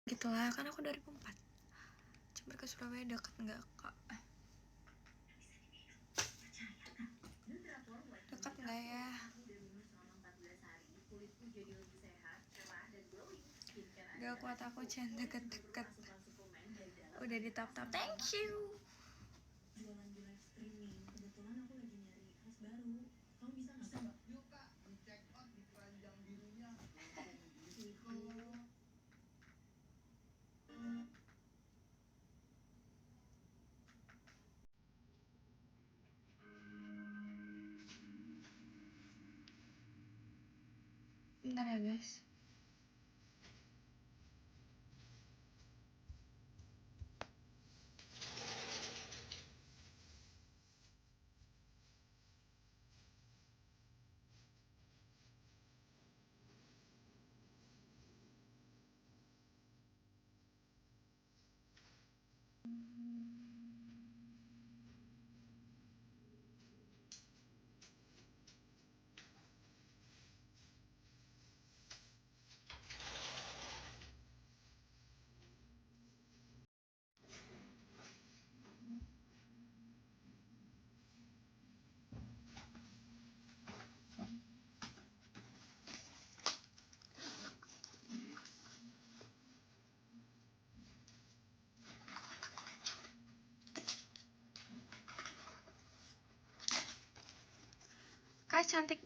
Gitulah, kan aku 2004. Jember ke Surabaya deket nggak kak? Deket nggak ya? Gak kuat aku jangan deket-deket. Udah di tap-tap, thank you. Jualan di live streaming, kebetulan aku lagi nyari kelas baru. Kamu bisa nggak? Yuk kak, di check out di keranjang birunya langsung gitu. Bentar ya guys. Kak cantik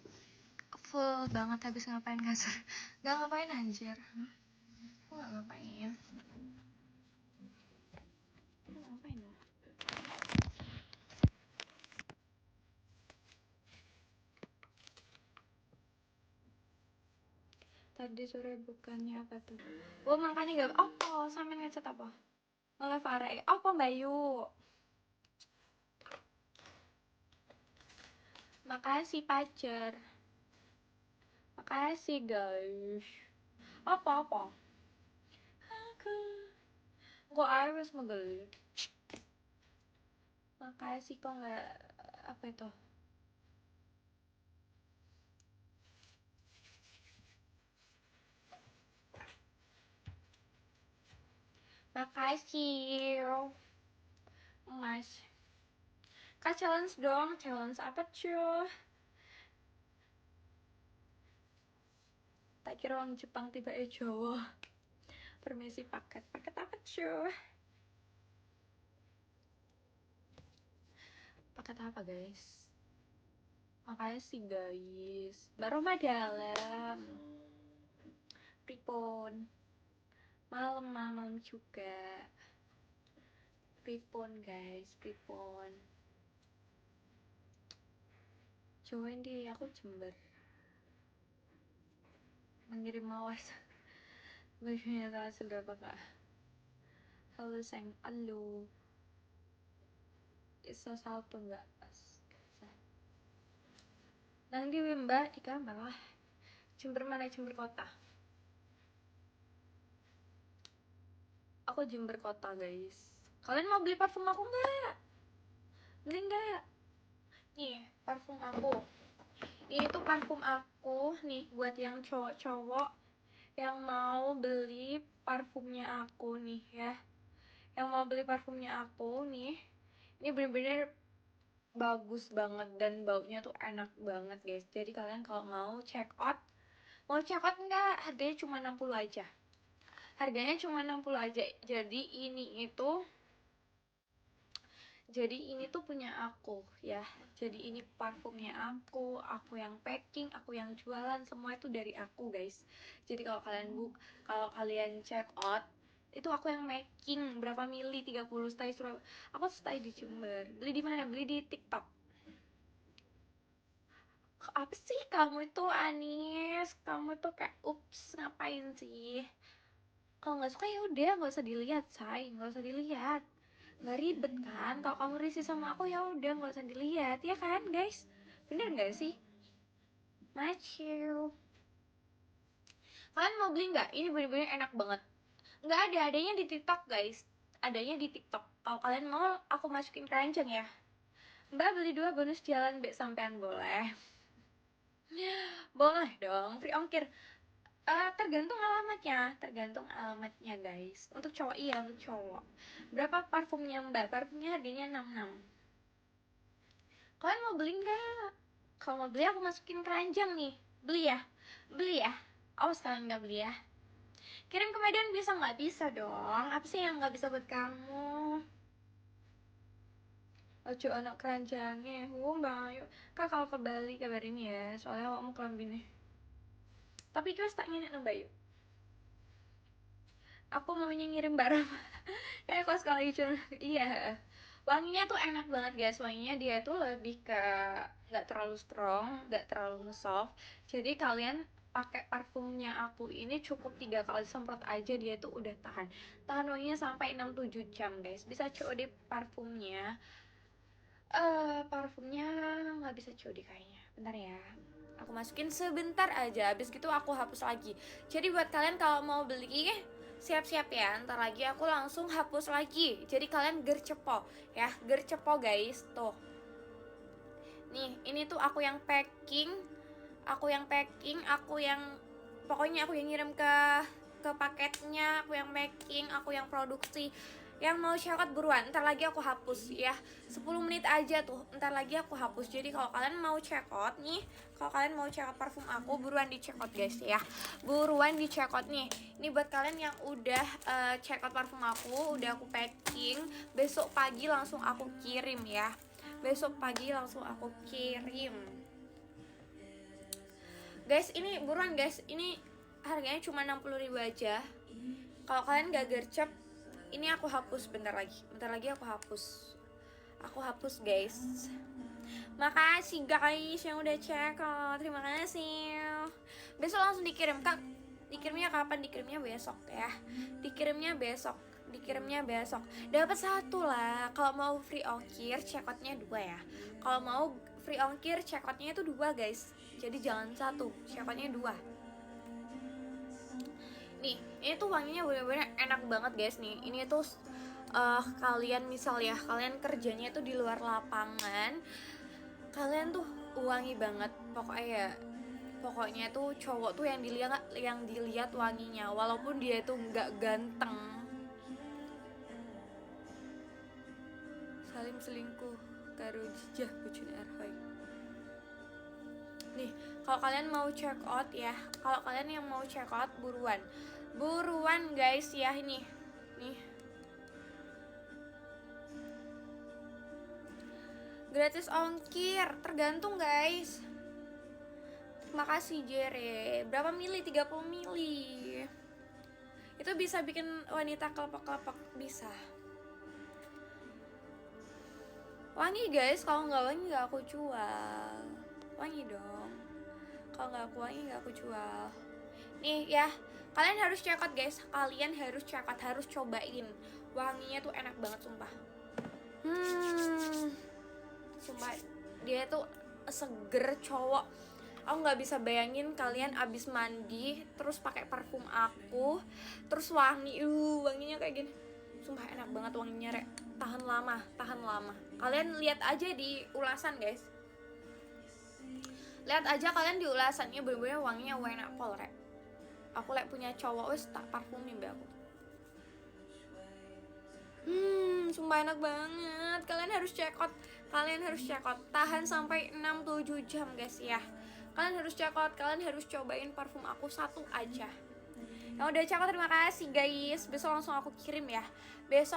full banget habis ngapain kasur? Gak ngapain anjir. Aku gak ngapain. Aku ngapain ya? Tadi sore bukannya apa tuh? Oh makanya gak apa sampe ngechat apa? Nge-live arek apa Bayu? Makasih pacar. Makasih guys. Apa? Aku kok Iris megel. Makasih kok nggak apa itu? Makasih Mas. Kak challenge dong, challenge apa cuy? Tak kira orang Jepang tiba Jawa. Permisi paket apa cuy? Paket apa guys? Makasih guys. Baru mah dalam. Pripon. Malam juga. Pripon guys, pripon. Join di aku Jember. Mengirim mawas. Bajunya salah sudah kak. Halo sayang, halo. Bisa salto nggak pas? Nang di Wimba di kamar lah. Jember mana Jember kota? Aku Jember kota guys. Kalian mau beli parfum aku nggak? Beli nggak? Nih parfum aku. Ini tuh parfum aku nih buat yang cowok-cowok yang mau beli parfumnya aku nih ya. Yang mau beli parfumnya aku nih. Ini bener-bener bagus banget dan baunya tuh enak banget guys. Jadi kalian kalau mau check out nggak? Harganya cuma 60 aja. Harganya cuma 60 aja. Jadi ini tuh punya aku ya. Jadi ini parfumnya aku yang packing, aku yang jualan, semua itu dari aku guys. Jadi kalau kalian check out itu aku yang making. Berapa mili? 30 stay Surabaya. Aku stay di Jember. Beli di mana? Beli di TikTok. Apa sih kamu itu Anis? Kamu tuh kayak ups ngapain sih? Kalau nggak suka ya udah nggak usah dilihat say, nggak usah dilihat. Nggak ribet kan? Kalau kamu risih sama aku ya udah nggak usah dilihat ya kan guys? Bener nggak sih? Macu. Kalian mau beli nggak? Ini bener-bener enak banget. Nggak ada, adanya di TikTok guys. Adanya di TikTok. Kalau kalian mau, aku masukin keranjang ya. Mbak beli 2 bonus jalan B sampean boleh. Boleh dong, free ongkir. Tergantung alamatnya guys. Untuk cowok iya, untuk cowok. Berapa parfumnya Mbak? Parfumnya harganya 66. Kalian mau beli nggak? Kalau mau beli aku masukin keranjang nih. Beli ya? Beli ya? Awas kalian nggak beli ya. Kirim ke Medan bisa nggak? Bisa dong. Apa sih yang nggak bisa buat kamu? Ojo anak keranjangnya. Mbak Ayu. Kak kalau ke Bali kabarin ya. Soalnya awakmu kelambine. Tapi coba tak nyenek Mbak Ayu. Aku maunya ngirim barang. Kayak kos sekolah hijau. Iya. Wanginya tuh enak banget guys. Wanginya dia tuh lebih ke nggak terlalu strong, nggak terlalu soft. Jadi kalian pakai parfumnya aku ini cukup 3 kali semprot aja dia tuh udah tahan wanginya sampai 6-7 jam guys. Bisa COD parfumnya. Parfumnya nggak bisa COD kayaknya. Bentar ya. Aku masukin sebentar aja. Habis gitu aku hapus lagi. Jadi buat kalian kalau mau beli siap-siap ya, ntar lagi aku langsung hapus lagi. Jadi kalian gercepo ya, gercepo guys. Tuh nih, ini tuh aku yang packing, pokoknya aku yang ngirim ke paketnya, aku yang packing, aku yang produksi. Yang mau checkout buruan, ntar lagi aku hapus ya. 10 menit aja tuh, ntar lagi aku hapus. Jadi kalau kalian mau checkout nih, kalau kalian mau checkout parfum aku, buruan di checkout guys ya. Buruan di checkout nih. Ini buat kalian yang udah checkout parfum aku, udah aku packing, besok pagi langsung aku kirim ya. Besok pagi langsung aku kirim. Guys, ini buruan guys. Ini harganya cuma 60.000 aja. Kalau kalian gak gercep, ini aku hapus bentar lagi aku hapus. Aku hapus guys. Makasih guys yang udah cek. Terima kasih. Besok langsung dikirim. Kak, dikirimnya kapan? Dikirimnya besok ya. Dikirimnya besok. Dapat 1 lah. Kalau mau free ongkir, checkoutnya 2 ya. Kalau mau free ongkir, checkoutnya itu 2 guys. Jadi jangan 1, checkoutnya 2. Nih, ini tuh wanginya bener-bener enak banget guys nih. Ini tuh kalian misal ya, kalian kerjanya tuh di luar lapangan, kalian tuh wangi banget. Pokoknya tuh cowok tuh yang dilihat wanginya, walaupun dia tuh nggak ganteng. Salim selingkuh karo jijah bojone Arhoy. Nih, kalau kalian mau check out ya, kalau kalian yang mau check out buruan guys ya. Ini nih gratis ongkir, tergantung guys. Makasih Jere. Berapa mili? 30 mili. Itu bisa bikin wanita kelepek-kelepek, bisa. Wangi guys, kalau nggak wangi nggak aku jual. Wangi dong. Kalau nggak aku wangi nggak aku jual. Nih ya, kalian harus check out guys. Kalian harus check out, harus cobain. Wanginya tuh enak banget sumpah. Sumpah dia tuh seger cowok. Aku nggak bisa bayangin kalian abis mandi terus pakai parfum aku, terus wangi, wanginya kayak gini. Sumpah enak banget wanginya rek. Tahan lama. Kalian lihat aja di ulasan guys. Lihat aja kalian di ulasannya, bener-bener wanginya enak pol rek. Aku punya cowok wes tak parfumin be aku. Sumpah enak banget. Kalian harus check out. Tahan sampai 6-7 jam guys ya. Kalian harus check out, kalian harus cobain parfum aku 1 aja. Yang udah check out terima kasih guys. Besok langsung aku kirim ya. Guys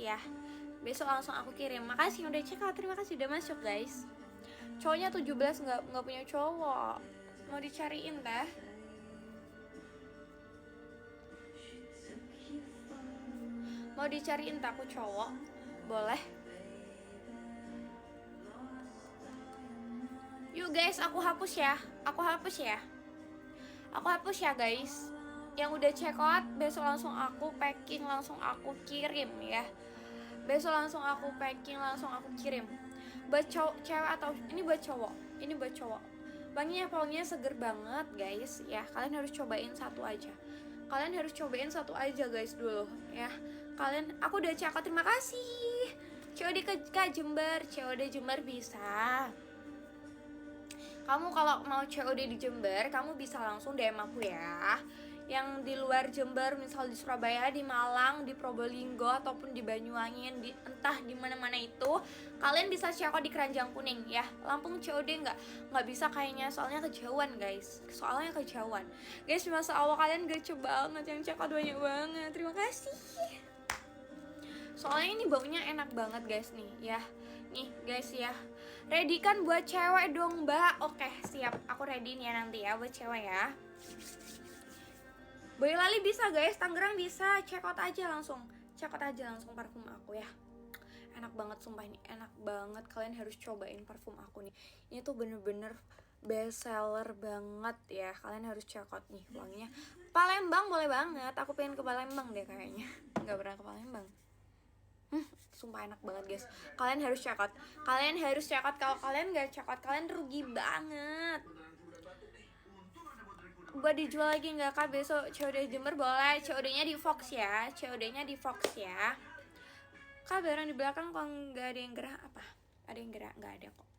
ya. Besok langsung aku kirim. Makasih yang udah check out, terima kasih udah masuk guys. Cowoknya 17 nggak punya cowok. Mau dicariin dah. Mau dicariin tak aku cowok? Boleh. Yuk guys, aku hapus ya guys. Yang udah check out, besok langsung aku packing, langsung aku kirim ya. Buat cewek atau ini buat cowok. Wanginya seger banget guys ya. Kalian harus cobain 1 aja guys dulu ya. Aku udah check out, terima kasih. COD ke Jember bisa. Kamu kalau mau COD di Jember, kamu bisa langsung DM aku ya. Yang di luar Jember, misal di Surabaya, di Malang, di Probolinggo, ataupun di Banyuwangi, entah di mana-mana itu, kalian bisa COD di Keranjang Kuning ya. Lampung COD nggak bisa kayaknya, soalnya kejauhan guys. Soalnya kejauhan. Guys, masa awal kalian gacor banget, yang COD banyak banget. Terima kasih. Soalnya ini baunya enak banget guys nih ya. Nih guys ya, ready kan buat cewek dong mbak? Oke siap, aku ready nih ya nanti ya buat cewek ya. Boyolali bisa guys, Tangerang bisa, check out aja langsung parfum aku ya. Enak banget sumpah, ini enak banget, kalian harus cobain parfum aku nih. Ini tuh bener-bener best seller banget ya, kalian harus check out nih wanginya. Palembang boleh banget, aku pengen ke Palembang deh kayaknya. Nggak pernah ke Palembang. Sumpah enak banget guys, kalian harus check out. Kalau kalian nggak check out, kalian rugi banget. Buat dijual lagi nggak kak besok COD Jember? Boleh, COD-nya di Fox ya, Kak barang di belakang kok nggak ada yang gerak apa? Ada yang gerak? Nggak ada kok.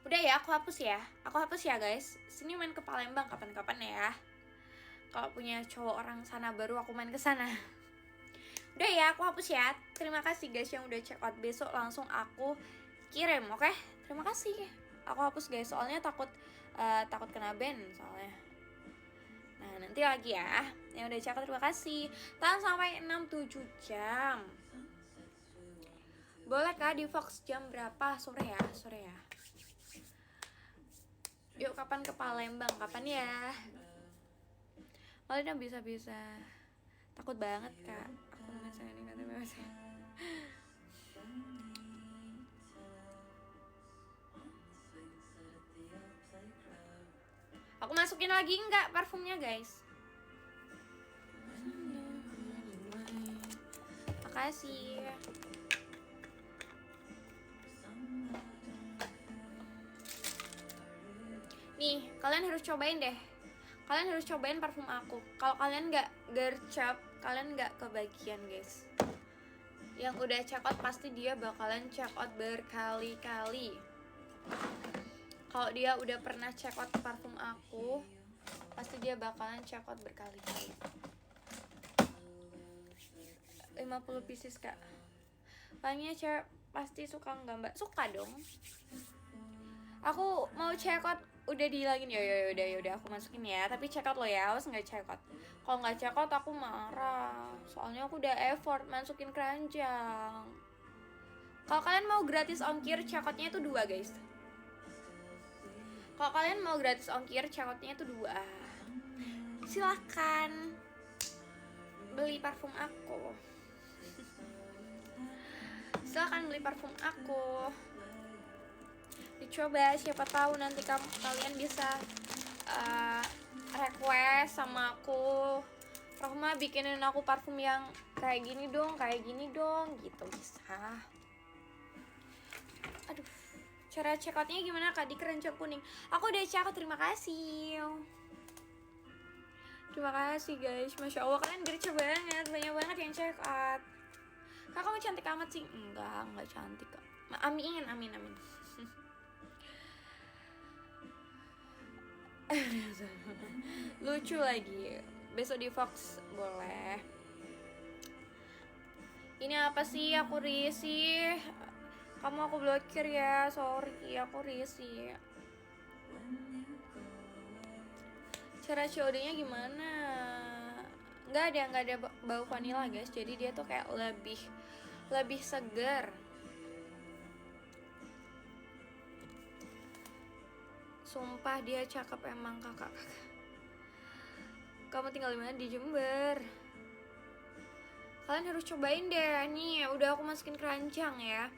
Udah ya, aku hapus ya guys. Sini main ke Palembang kapan-kapan ya. Kalau punya cowok orang sana baru aku main ke sana. Udah ya, aku hapus ya. Terima kasih guys yang udah check out. Besok langsung aku kirim, oke? Terima kasih. Aku hapus guys, soalnya takut kena ban soalnya. Nah, nanti lagi ya. Yang udah check out terima kasih. Tahan sampai 6-7 jam. Boleh kah di Fox jam berapa? Sore ya. Yuk kapan ke Palembang? Kapan ya? Kalian bisa. Takut banget kak. Aku misalnya ini kata bahasa. Aku masukin lagi nggak parfumnya guys? Makasih. Nih, kalian harus cobain deh. Kalian harus cobain parfum aku. Kalau kalian nggak gercep, kalian nggak kebagian guys. Yang udah check out pasti dia bakalan check out berkali-kali. Kalau dia udah pernah check out parfum aku, pasti dia bakalan check out berkali-kali. 50 pieces kak. Palingnya cewek pasti suka nggak mbak? Suka dong. Aku mau check out udah dihilangin ya aku masukin ya. Tapi check out lo ya, awas nggak check out. Kalau nggak check out aku marah. Soalnya aku udah effort masukin keranjang. Kalau kalian mau gratis ongkir, check outnya itu 2 guys. Kalau kalian mau gratis ongkir, check outnya itu 2. Silahkan beli parfum aku. Dicoba, siapa tahu nanti kalian bisa request sama aku, Rohma bikinin aku parfum yang kayak gini dong gitu bisa. Aduh, cara check outnya gimana kak? Di Keranjang Kuning. Aku udah check out, terima kasih guys, masya Allah kalian gercep banget, banyak banget yang check out. Kak kamu cantik amat sih. Enggak cantik kak. Amin. Lucu lagi. Besok di Fox boleh. Ini apa sih? Aku risih. Kamu aku blokir ya. Sorry, aku risih. Cara COD-nya gimana? Nggak ada bau vanilla guys. Jadi dia tuh kayak lebih segar. Sumpah dia cakep emang kakak. Kamu tinggal di mana? Di Jember. Kalian harus cobain deh. Nih udah aku masukin keranjang ya.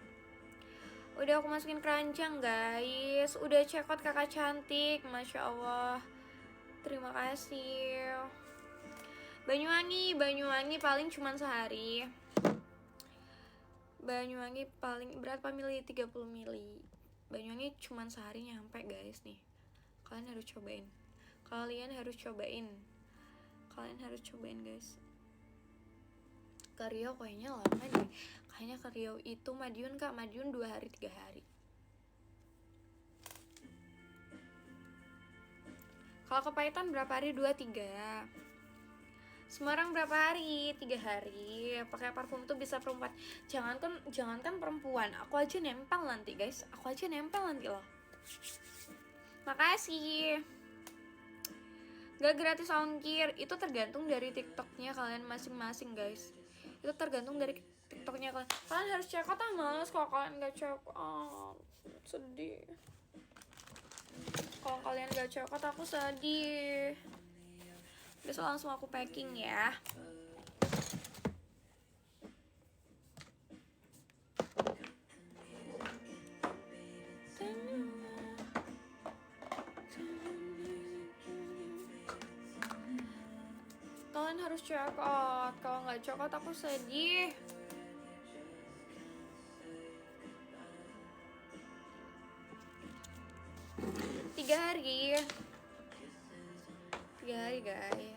Guys. Udah check out kakak cantik, masya Allah. Terima kasih. Banyuwangi paling cuman sehari. Banyuwangi paling berapa mili? 30 mili. Banyuwangi cuman sehari nyampe guys nih. Kalian harus cobain guys. Ke Riau kayaknya lama deh. Kayaknya ke Riau itu Madiun kak. Madiun 2 hari 3 hari. Kalau kepahitan berapa hari? 2-3. Semarang berapa hari? 3 hari. Pakai parfum tuh bisa perempuan. Jangankan perempuan, aku aja nempel nanti guys. Aku aja nempel nanti loh. Makasih. Gak gratis ongkir. Itu tergantung dari TikToknya kalian masing-masing guys. Itu tergantung dari TikToknya kalian. Kalian harus check out, males kalau kalian gak check out. Sedih. Kalau kalian gak check out aku sedih. Besok langsung aku packing ya. Kalian harus check out. Kalau nggak check out aku sedih. Tiga hari guys.